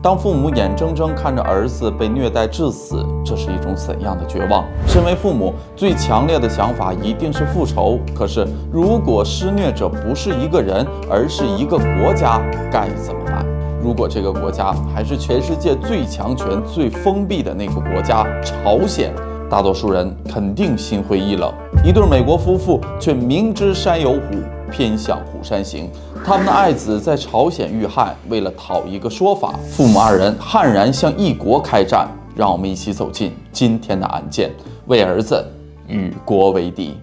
当父母眼睁睁看着儿子被虐待致死，这是一种怎样的绝望？身为父母，最强烈的想法一定是复仇。可是，如果施虐者不是一个人，而是一个国家，该怎么办？如果这个国家还是全世界最强权、最封闭的那个国家——朝鲜，大多数人肯定心灰意冷。一对美国夫妇却明知山有虎，偏向虎山行。他们的爱子在朝鲜遇害，为了讨一个说法，父母二人悍然向一国开战。让我们一起走进今天的案件，为儿子与国为敌。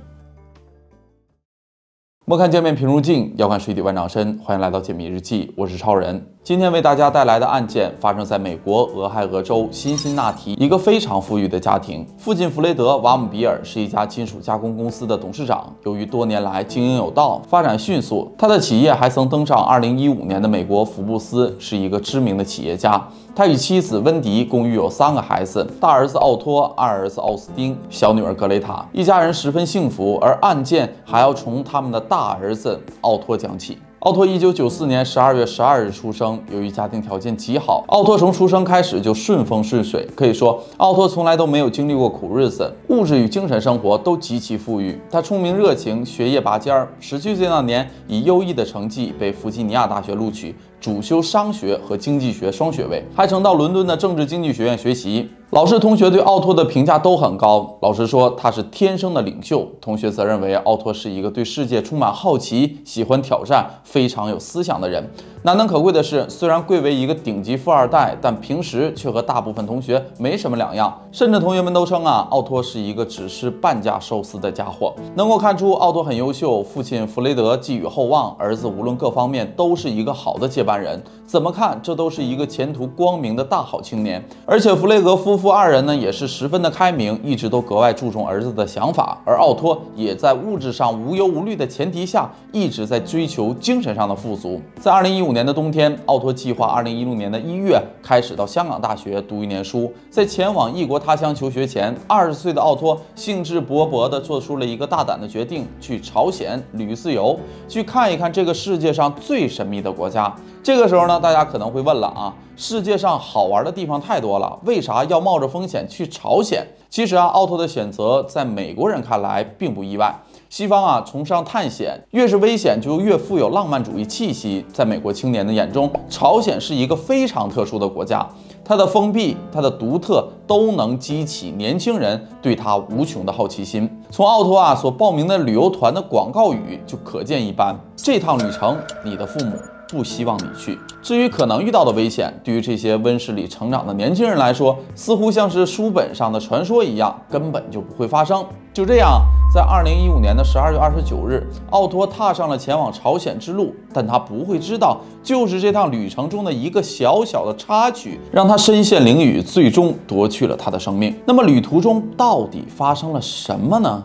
莫看见面平如镜，要看水底万丈深。欢迎来到解密日记，我是超人。今天为大家带来的案件发生在美国俄亥俄州辛辛那提一个非常富裕的家庭。父亲弗雷德·瓦姆比尔是一家金属加工公司的董事长，由于多年来经营有道，发展迅速，他的企业还曾登上2015年的美国福布斯，是一个知名的企业家。他与妻子温迪共育有3个孩子，大儿子奥托，二儿子奥斯汀，小女儿格雷塔，一家人十分幸福。而案件还要从他们的大儿子奥托讲起。奥托1994年12月12日出生，由于家庭条件极好，奥托从出生开始就顺风顺水，可以说奥托从来都没有经历过苦日子，物质与精神生活都极其富裕。他聪明热情，学业拔尖，17岁那年以优异的成绩被弗吉尼亚大学录取，主修商学和经济学双学位，还曾到伦敦的政治经济学院学习。老师同学对奥托的评价都很高，老师说他是天生的领袖，同学则认为奥托是一个对世界充满好奇、喜欢挑战、非常有思想的人。难能可贵的是，虽然贵为一个顶级富二代，但平时却和大部分同学没什么两样，甚至同学们都称奥托是一个只吃半价寿司的家伙。能够看出奥托很优秀，父亲弗雷德寄予厚望，儿子无论各方面都是一个好的接班人。怎么看，这都是一个前途光明的大好青年。而且弗雷格夫妇二人呢，也是十分的开明，一直都格外注重儿子的想法。而奥托也在物质上无忧无虑的前提下，一直在追求精神上的富足。在2015年的冬天，奥托计划2016年的1月开始到香港大学读1年书。在前往异国他乡求学前，20岁的奥托兴致勃勃地做出了一个大胆的决定，去朝鲜旅自由，去看一看这个世界上最神秘的国家。这个时候呢，大家可能会问了世界上好玩的地方太多了，为啥要冒着风险去朝鲜？其实奥托的选择在美国人看来并不意外。西方崇尚探险，越是危险就越富有浪漫主义气息。在美国青年的眼中，朝鲜是一个非常特殊的国家，它的封闭、它的独特都能激起年轻人对它无穷的好奇心。从奥托所报名的旅游团的广告语就可见一斑：这趟旅程，你的父母不希望你去。至于可能遇到的危险，对于这些温室里成长的年轻人来说，似乎像是书本上的传说一样，根本就不会发生。就这样，在2015年的12月29日，奥托踏上了前往朝鲜之路，但他不会知道，就是这趟旅程中的一个小小的插曲，让他身陷囹圄，最终夺去了他的生命。那么旅途中到底发生了什么呢？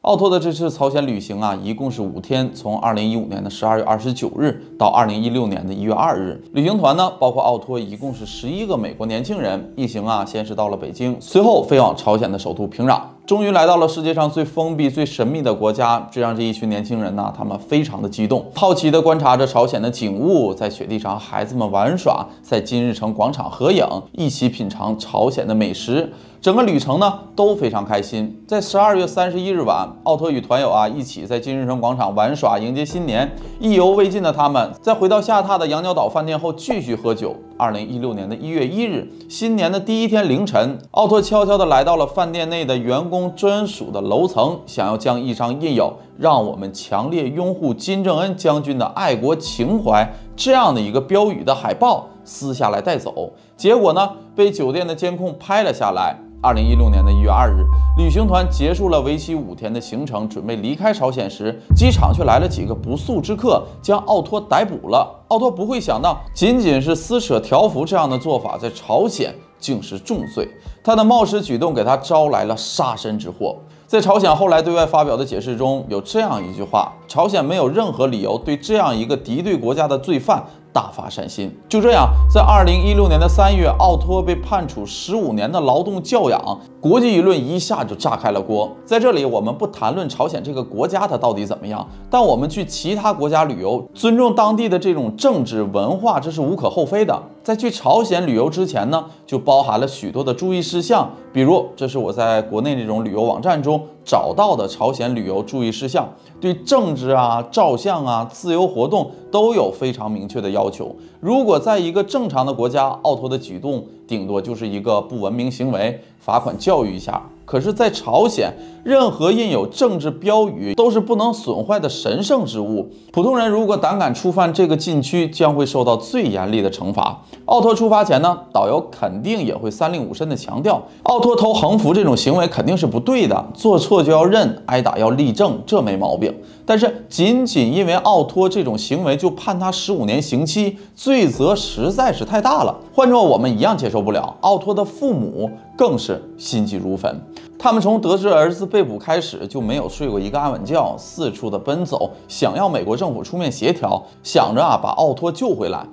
奥托的这次朝鲜旅行一共是5天，从2015年的12月29日到2016年的1月2日。旅行团呢，包括奥托一共是11个美国年轻人。一行先是到了北京，随后飞往朝鲜的首都平壤。终于来到了世界上最封闭、最神秘的国家，这让这一群年轻人他们非常的激动，好奇地观察着朝鲜的景物，在雪地上孩子们玩耍，在金日成广场合影，一起品尝朝鲜的美食。整个旅程呢都非常开心。在12月31日晚，奥托与团友一起在金日成广场玩耍，迎接新年。意犹未尽的他们，在回到下榻的羊角岛饭店后继续喝酒。2016年的1月1日，新年的第一天凌晨，奥托悄悄地来到了饭店内的员工专属的楼层，想要将一张印有“让我们强烈拥护金正恩将军的爱国情怀”这样的一个标语的海报撕下来带走。结果呢，被酒店的监控拍了下来。2016年的1月2日，旅行团结束了为期5天的行程，准备离开朝鲜时，机场却来了几个不速之客，将奥托逮捕了。奥托不会想到，仅仅是撕扯条幅这样的做法，在朝鲜竟是重罪。他的冒失举动给他招来了杀身之祸。在朝鲜后来对外发表的解释中有这样一句话：朝鲜没有任何理由对这样一个敌对国家的罪犯大发善心。就这样，在2016年的3月，奥托被判处15年的劳动教养，国际舆论一下就炸开了锅。在这里，我们不谈论朝鲜这个国家它到底怎么样，但我们去其他国家旅游，尊重当地的这种政治文化，这是无可厚非的。在去朝鲜旅游之前呢，就包含了许多的注意事项，比如这是我在国内这种旅游网站中找到的朝鲜旅游注意事项，对政治啊、照相啊、自由活动都有非常明确的要求。如果在一个正常的国家，奥托的举动顶多就是一个不文明行为，罚款教育一下。可是，在朝鲜，任何印有政治标语都是不能损坏的神圣之物。普通人如果胆敢触犯这个禁区，将会受到最严厉的惩罚。奥托出发前呢，导游肯定也会三令五申的强调，奥托偷横幅这种行为肯定是不对的，做错就要认，挨打要立正，这没毛病。但是，仅仅因为奥托这种行为就判他15年刑期，罪责实在是太大了。换做我们一样接受不了。奥托的父母更是心急如焚。他们从得知儿子被捕开始就没有睡过一个安稳觉，四处的奔走，想要美国政府出面协调，想着把奥托救回来。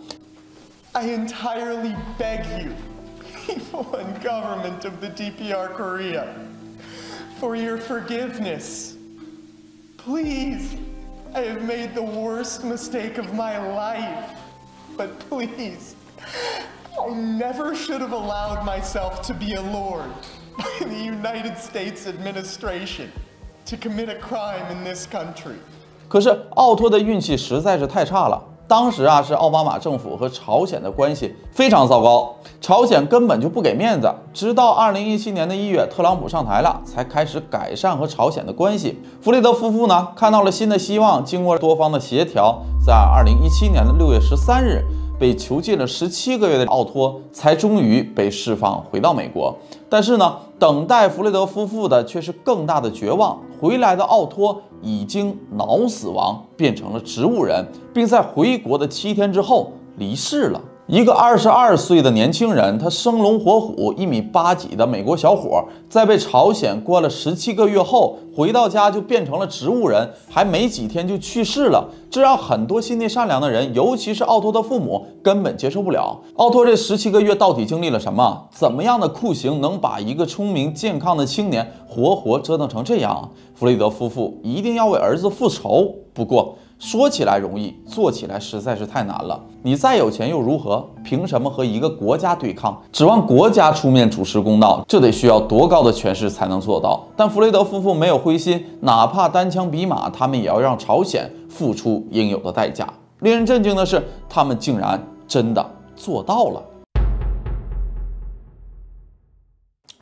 I entirely beg you, people and government of the DPR Korea, for your forgiveness. Please, I have made the worst mistake of my life, but please, I never should have allowed myself to be allured by the United States administration to commit a crime in this country. 可是奥托的运气实在是太差了。当时是奥巴马政府和朝鲜的关系非常糟糕，朝鲜根本就不给面子。直到2017年的1月，特朗普上台了，才开始改善和朝鲜的关系。弗雷德夫妇呢，看到了新的希望，经过多方的协调，在2017年的6月13日。被囚禁了17个月的奥托才终于被释放回到美国。但是呢，等待弗雷德夫妇的却是更大的绝望。回来的奥托已经脑死亡，变成了植物人，并在回国的7天之后离世了。一个22岁的年轻人，他生龙活虎，1.8米的美国小伙，在被朝鲜关了17个月后，回到家就变成了植物人，还没几天就去世了。这让很多心地善良的人，尤其是奥托的父母，根本接受不了。奥托这17个月到底经历了什么？怎么样的酷刑能把一个聪明健康的青年活活折腾成这样？弗雷德夫妇一定要为儿子复仇。不过，说起来容易，做起来实在是太难了。你再有钱又如何？凭什么和一个国家对抗？指望国家出面主持公道，这得需要多高的权势才能做到？但弗雷德夫妇没有灰心，哪怕单枪匹马，他们也要让朝鲜付出应有的代价。令人震惊的是，他们竟然真的做到了。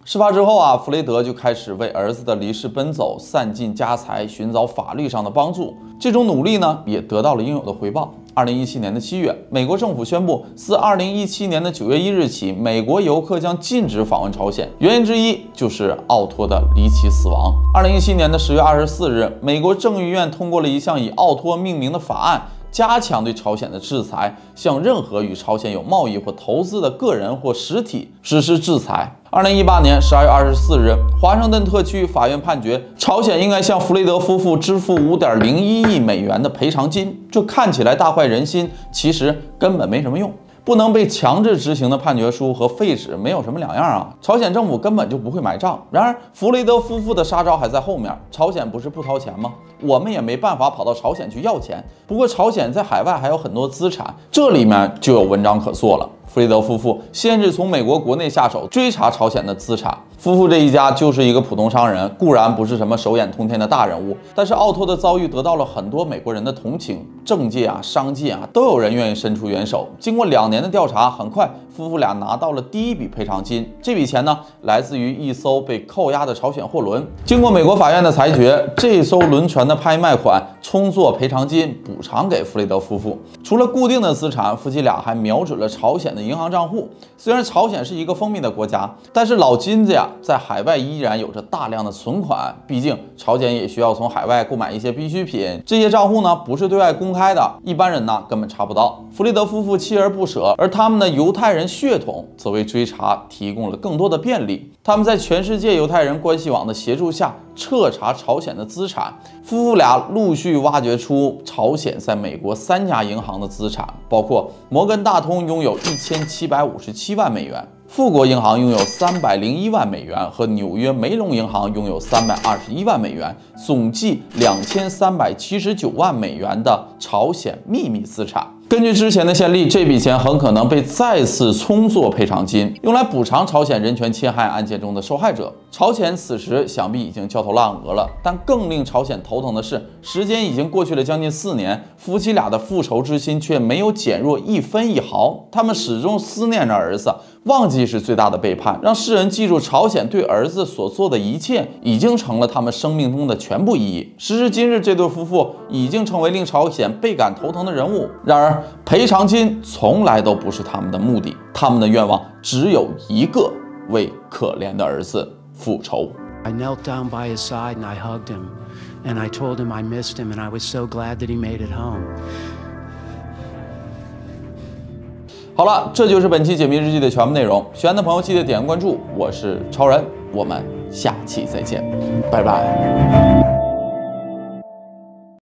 事发之后弗雷德就开始为儿子的离世奔走，散尽家财，寻找法律上的帮助。这种努力呢，也得到了应有的回报。2017年的7月，美国政府宣布，自2017年的9月1日起，美国游客将禁止访问朝鲜。原因之一就是奥托的离奇死亡。2017年的10月24日，美国众议院通过了一项以奥托命名的法案，加强对朝鲜的制裁，向任何与朝鲜有贸易或投资的个人或实体实施制裁。2018年12月24日，华盛顿特区法院判决，朝鲜应该向弗雷德夫妇支付5.01亿美元的赔偿金。这看起来大快人心，其实根本没什么用。不能被强制执行的判决书和废纸没有什么两样朝鲜政府根本就不会买账。然而，弗雷德夫妇的杀招还在后面。朝鲜不是不掏钱吗？我们也没办法跑到朝鲜去要钱。不过，朝鲜在海外还有很多资产，这里面就有文章可做了。弗雷德夫妇先是从美国国内下手追查朝鲜的资产。夫妇这一家就是一个普通商人，固然不是什么手眼通天的大人物，但是奥托的遭遇得到了很多美国人的同情，政界商界都有人愿意伸出援手。经过2年的调查，很快夫妇俩拿到了第一笔赔偿金。这笔钱呢，来自于一艘被扣押的朝鲜货轮。经过美国法院的裁决，这艘轮船的拍卖款充作赔偿金，补偿给弗雷德夫妇。除了固定的资产，夫妻俩还瞄准了朝鲜的银行账户。虽然朝鲜是一个封闭的国家，但是老金子在海外依然有着大量的存款。毕竟朝鲜也需要从海外购买一些必需品，这些账户呢不是对外公开的，一般人呢根本查不到。弗雷德夫妇锲而不舍，而他们的犹太人血统则为追查提供了更多的便利。他们在全世界犹太人关系网的协助下彻查朝鲜的资产。夫妇俩陆续挖掘出朝鲜在美国3家银行的资产，包括摩根大通拥有1757万美元。富国银行拥有301万美元，和纽约梅隆银行拥有321万美元，总计2379万美元的朝鲜秘密资产。根据之前的先例，这笔钱很可能被再次充作赔偿金，用来补偿朝鲜人权侵害案件中的受害者。朝鲜此时想必已经焦头烂额了，但更令朝鲜头疼的是，时间已经过去了将近4年，夫妻俩的复仇之心却没有减弱1分1毫。他们始终思念着儿子，忘记是最大的背叛。让世人记住朝鲜对儿子所做的一切，已经成了他们生命中的全部意义。时至今日，这对夫妇已经成为令朝鲜倍感头疼的人物。然而，赔偿金从来都不是他们的目的，他们的愿望只有一个：为可怜的儿子复仇。I knelt down by his side and I hugged him, and I told him I missed him, and I was so glad that he made it home. 好了，这就是本期解密日记的全部内容。喜欢的朋友记得点个关注，我是超人，我们下期再见，拜拜。